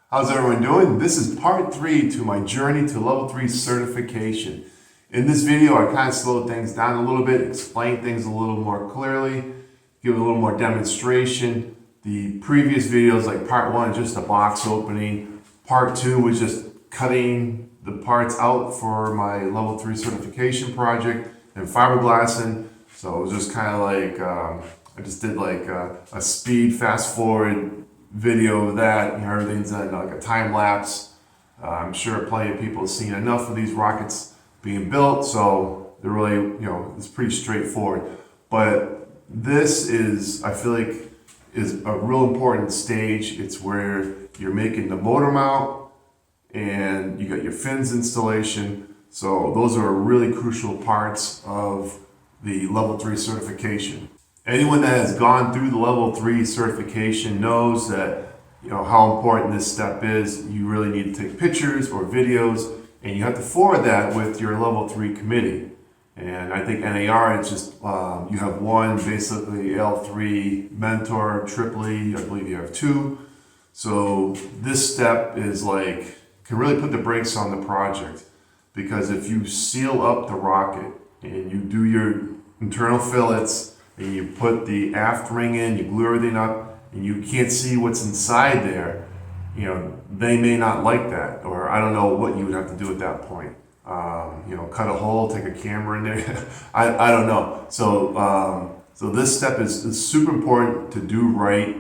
How's everyone doing? This is part 3 to my journey to level 3 certification. In this video, I kind of slowed things down a little bit, explained things a little more clearly, give a little more demonstration. The previous videos, like part 1, just a box opening. Part 2 was just cutting the parts out for my level 3 certification project and fiberglassing. So it was just kind of like, I just did like a speed fast forward video of that. You know, everything's in like a time lapse. I'm sure plenty of people have seen enough of these rockets being built, so they're really, you know, it's pretty straightforward. But this is, I feel like, is a real important stage. It's where you're making the motor mount and you got your fins installation. So those are really crucial parts of the level 3 certification. Anyone that has gone through the level 3 certification knows that, you know, how important this step is. You really need to take pictures or videos, and you have to forward that with your level 3 committee. And I think NAR, it's just, you have one, basically L3 mentor, triply, I believe you have 2. So this step is like, can really put the brakes on the project, because if you seal up the rocket and you do your internal fillets, and you put the aft ring in, you glue everything up, and you can't see what's inside there, you know, they may not like that, or I don't know what you would have to do at that point. You know, cut a hole, take a camera in there. I don't know. So so this step is super important to do right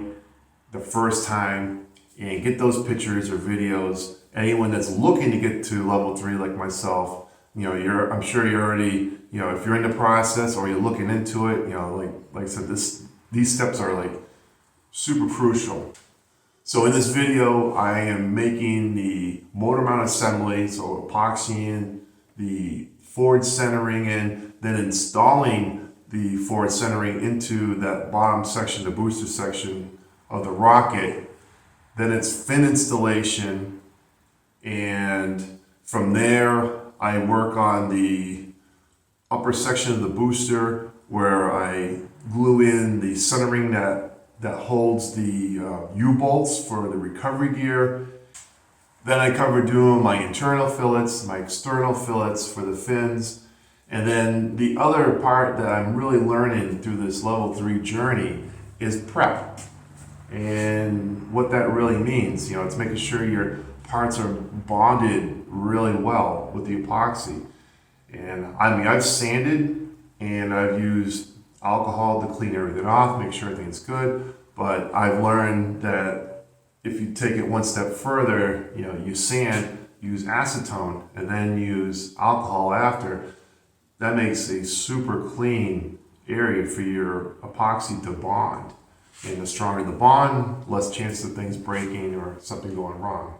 the first time and get those pictures or videos. Anyone that's looking to get to level 3 like myself, you know, I'm sure you're already, you know, if you're in the process or you're looking into it, you know, like I said, these steps are like super crucial. So in this video, I am making the motor mount assembly, so epoxying the forward centering in, then installing the forward centering into that bottom section, the booster section of the rocket. Then it's fin installation, and from there, I work on the upper section of the booster where I glue in the centering that holds the U-bolts for the recovery gear. Then I cover doing my internal fillets, my external fillets for the fins. And then the other part that I'm really learning through this level 3 journey is prep. And what that really means, you know, it's making sure your parts are bonded really well with the epoxy. And I mean, I've sanded and I've used alcohol to clean everything off, make sure everything's good. But I've learned that if you take it one step further, you know, you sand, use acetone, and then use alcohol after, that makes a super clean area for your epoxy to bond. And the stronger the bond, less chance of things breaking or something going wrong.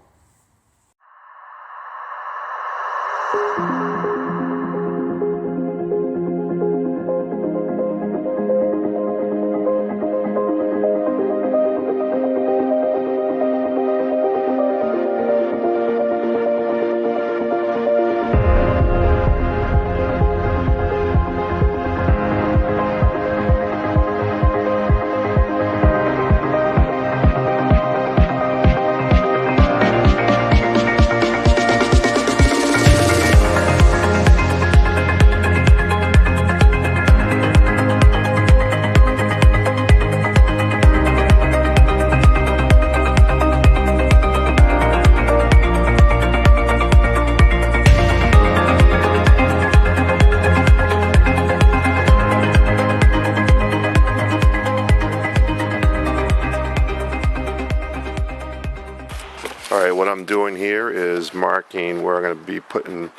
Alright, what I'm doing here is marking where I'm going to be putting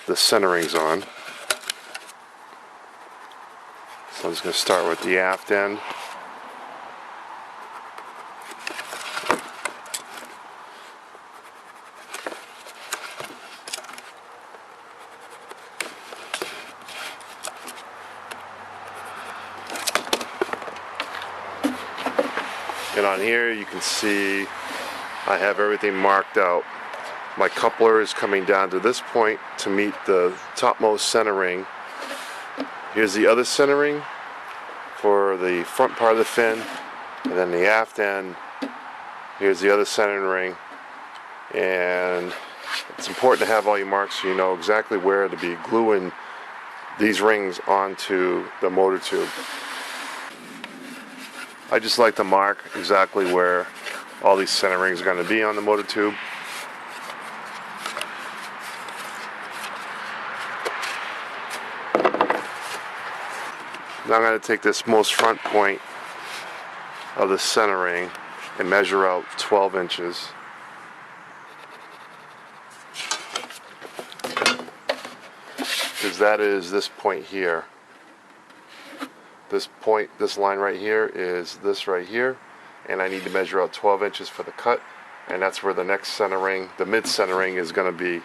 the centerings on. So I'm just going to start with the aft end. And on here you can see I have everything marked out. My coupler is coming down to this point to meet the topmost center ring. Here's the other center ring for the front part of the fin, and then the aft end. Here's the other centering ring, and it's important to have all your marks so you know exactly where to be gluing these rings onto the motor tube. I just like to mark exactly where all these center rings are going to be on the motor tube. Now I'm going to take this most front point of the center ring and measure out 12 inches. Because that is this point here. This point, this line right here is this right here, and I need to measure out 12 inches for the cut, and that's where the next center ring, the mid center ring, is going to be.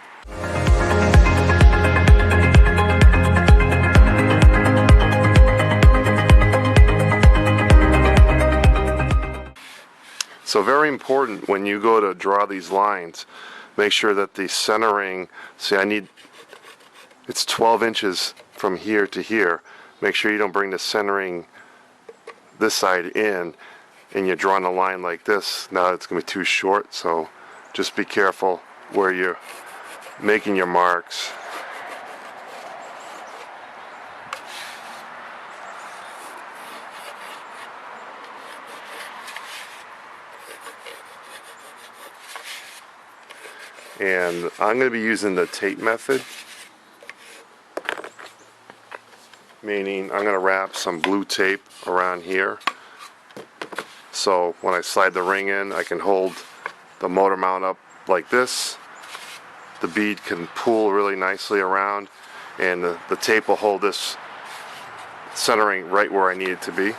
So very important when you go to draw these lines, make sure that the centering, see it's 12 inches from here to here. Make sure you don't bring the centering this side in and you're drawing a line like this. Now it's going to be too short, so just be careful where you're making your marks. And I'm going to be using the tape method, meaning I'm going to wrap some blue tape around here so when I slide the ring in I can hold the motor mount up like this. The bead can pull really nicely around, and the tape will hold this centering right where I need it to be.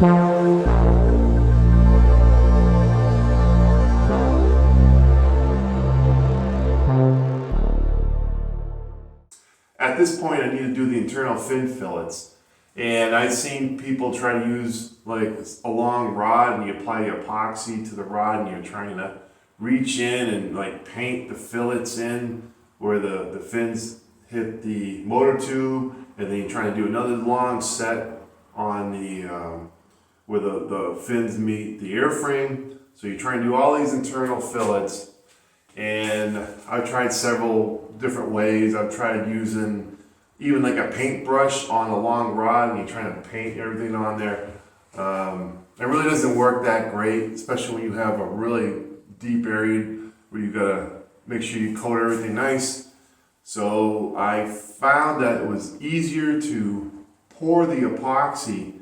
At this point, I need to do the internal fin fillets. And I've seen people try to use like a long rod and you apply the epoxy to the rod and you're trying to reach in and like paint the fillets in where the fins hit the motor tube, and then you're trying to do another long set on the where the fins meet the airframe. So you're trying to do all these internal fillets, and I've tried several different ways. I've tried using even like a paintbrush on a long rod and you're trying to paint everything on there. It really doesn't work that great, especially when you have a really deep area where you gotta make sure you coat everything nice. So I found that it was easier to pour the epoxy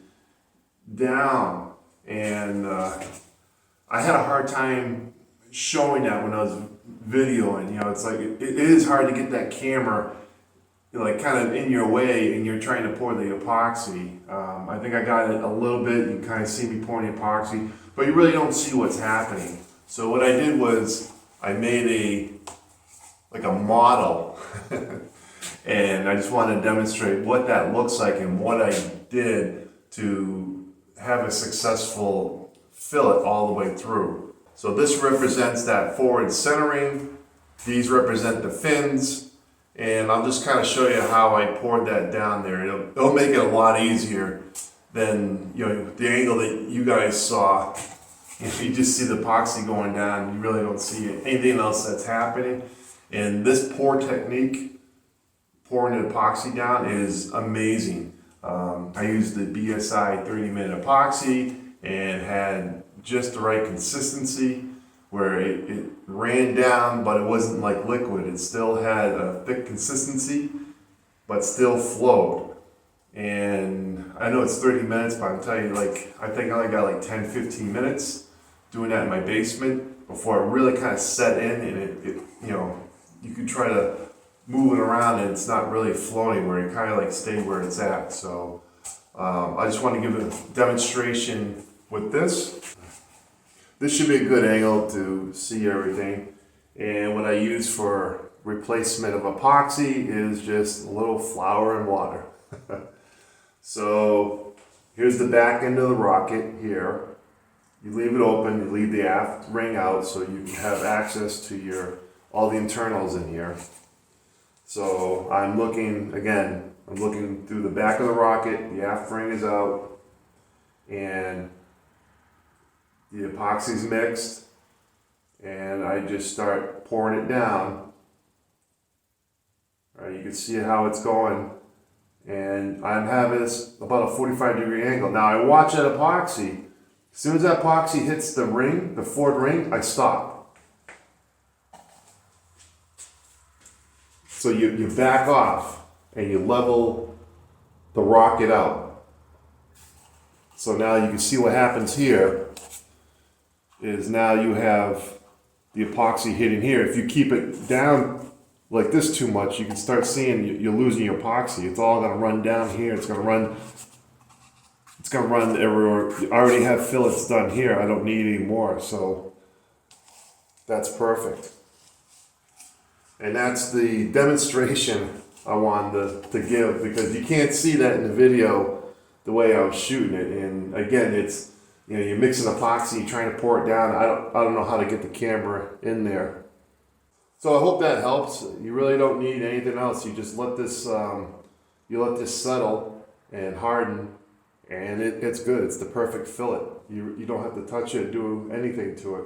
down, and I had a hard time showing that when I was videoing. You know, it's like it is hard to get that camera, you know, like kind of in your way and you're trying to pour the epoxy. I think I got it a little bit. You can kind of see me pouring the epoxy, but you really don't see what's happening. So what I did was I made a model and I just wanted to demonstrate what that looks like and what I did to have a successful fillet all the way through. So this represents that forward centering, these represent the fins, and I'll just kind of show you how I poured that down there. It'll make it a lot easier than, you know, the angle that you guys saw. If you just see the epoxy going down, you really don't see anything else that's happening. And this pour technique, pouring the epoxy down, is amazing. I used the BSI 30-minute epoxy and had just the right consistency where it ran down, but it wasn't like liquid. It still had a thick consistency, but still flowed. And I know it's 30 minutes, but I'm telling you, like, I think I only got like 10, 15 minutes doing that in my basement before it really kind of set in, and it you know, you could try to move it around and it's not really floating, where it kind of like stayed where it's at. So I just want to give a demonstration with this. This should be a good angle to see everything. And what I use for replacement of epoxy is just a little flour and water. So here's the back end of the rocket here. You leave it open, you leave the aft ring out so you can have access to all the internals in here. So I'm looking through the back of the rocket, the aft ring is out, and the epoxy's mixed, and I just start pouring it down. All right, you can see how it's going, and I'm having this about a 45-degree angle. Now I watch that epoxy. As soon as that epoxy hits the ring, the forward ring, I stop. So you back off and you level the rocket out. So now you can see what happens here is now you have the epoxy hitting here. If you keep it down like this too much, you can start seeing you're losing your epoxy. It's all going to run down here. It's going to run everywhere. I already have fillets done here. I don't need any more. So that's perfect. And that's the demonstration I wanted to give, because you can't see that in the video the way I was shooting it. And again, it's, you know, you're mixing epoxy, you're trying to pour it down. I don't know how to get the camera in there. So I hope that helps. You really don't need anything else. You just let this settle and harden, and it's good. It's the perfect fillet. You don't have to touch it, do anything to it.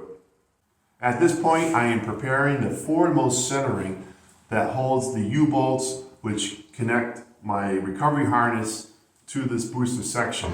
At this point, I am preparing the forwardmost centering that holds the U-bolts which connect my recovery harness to this booster section.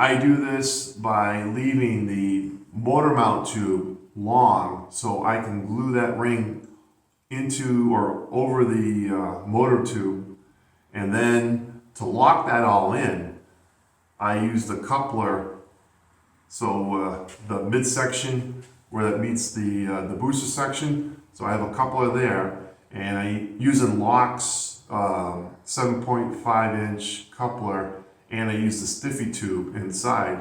I do this by leaving the motor mount tube long so I can glue that ring into or over the motor tube, and then to lock that all in I use the coupler. So the midsection where that meets the booster section, so I have a coupler there, and I using locks 7.5 inch coupler, and I use the stiffy tube inside,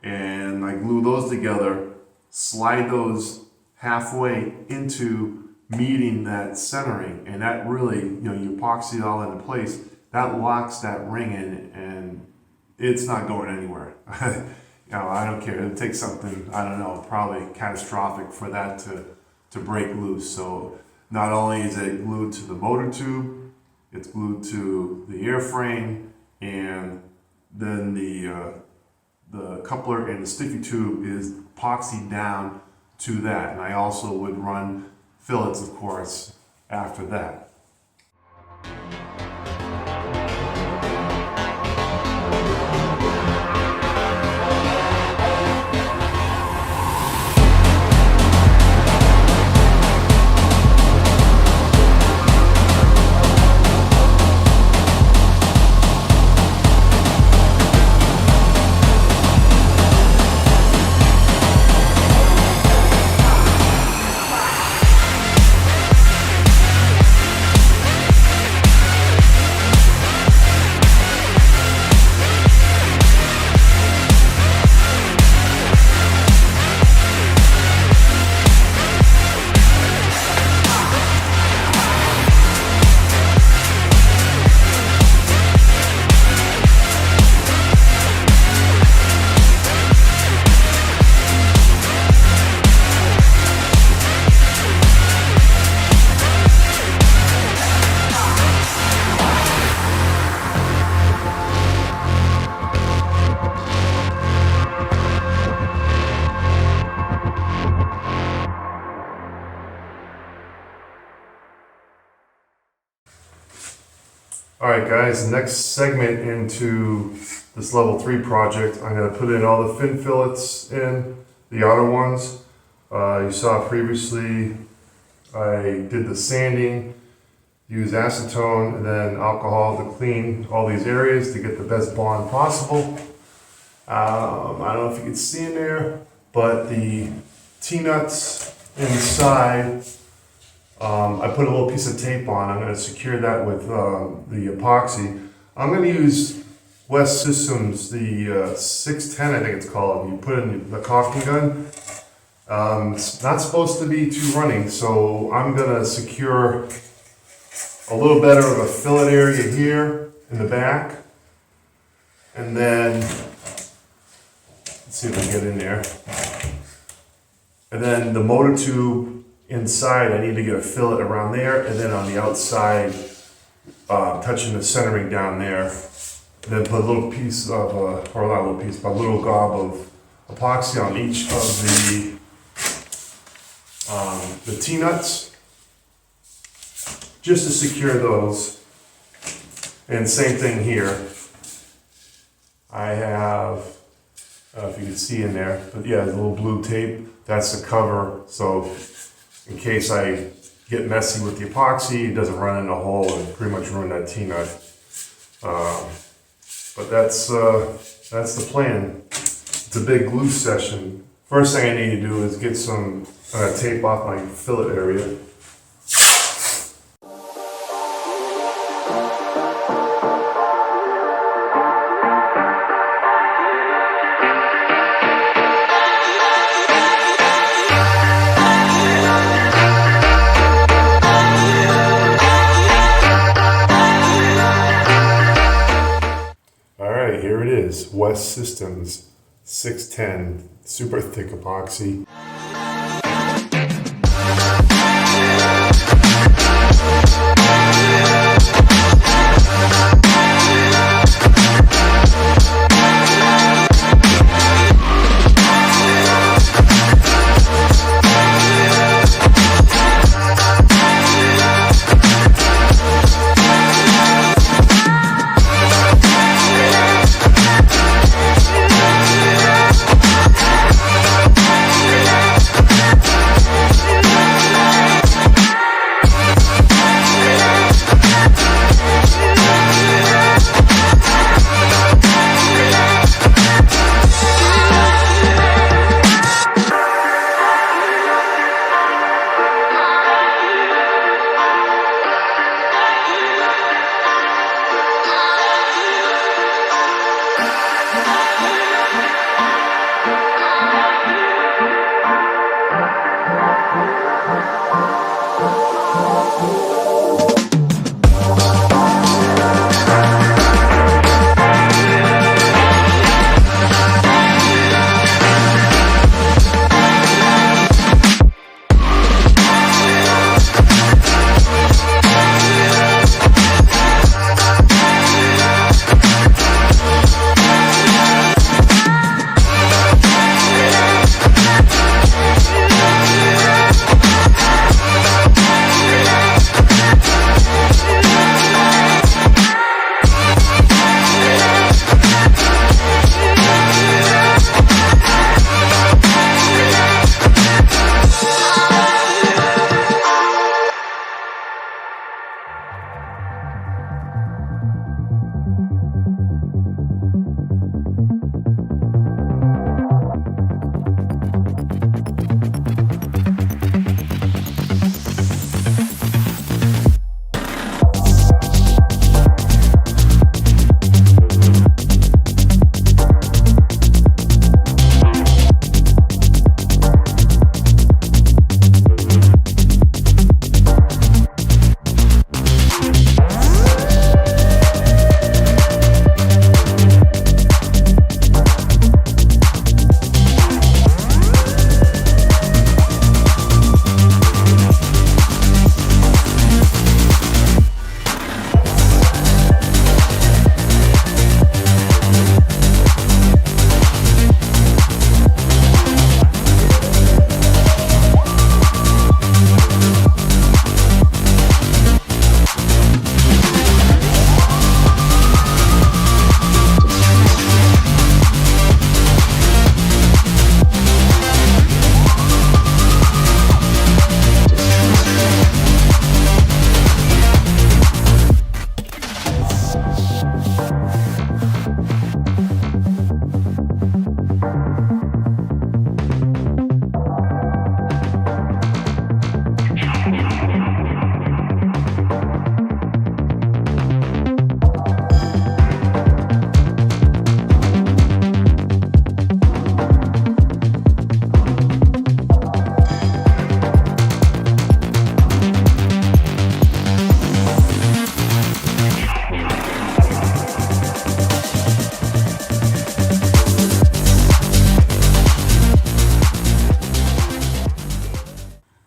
and I glue those together, slide those halfway into meeting that centering, and that really, you epoxy it all into place. That locks that ring in, and it's not going anywhere. I don't care. It takes something, I don't know, probably catastrophic for that to break loose. So not only is it glued to the motor tube, it's glued to the airframe, and then the coupler and the stiffy tube is epoxied down to that. And I also would run fillets, of course, after that. Alright guys, next segment into this level 3 project, I'm going to put in all the fin fillets in, the outer ones. You saw previously I did the sanding, used acetone and then alcohol to clean all these areas to get the best bond possible. I don't know if you can see in there, but the T-nuts inside, I put a little piece of tape on. I'm going to secure that with the epoxy. I'm going to use West Systems, the 610, I think it's called. You put in the caulking gun. It's not supposed to be too running, so I'm going to secure a little better of a fillet area here in the back. And then, let's see if I can get in there. And then the motor tube inside, I need to get a fillet around there, and then on the outside, touching the centering down there. And then put a little piece of, or not a little piece, but a little gob of epoxy on each of the T-nuts, just to secure those. And same thing here. I have, I don't know if you can see in there, but yeah, there's a little blue tape. That's the cover, so in case I get messy with the epoxy, it doesn't run in a hole and pretty much ruin that T-nut. But that's the plan. It's a big glue session. First thing I need to do is get some tape off my fillet area. Here it is, West Systems 610 super thick epoxy.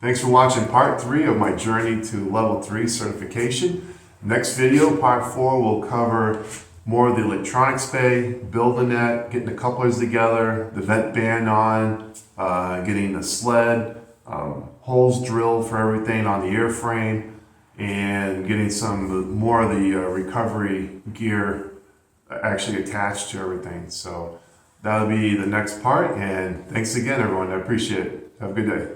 Thanks for watching part 3 of my journey to level 3 certification. Next video, part 4, will cover more of the electronics bay, building that, getting the couplers together, the vent band on, getting the sled, holes drilled for everything on the airframe, and getting some more of the recovery gear actually attached to everything. So that'll be the next part, and thanks again everyone, I appreciate it. Have a good day.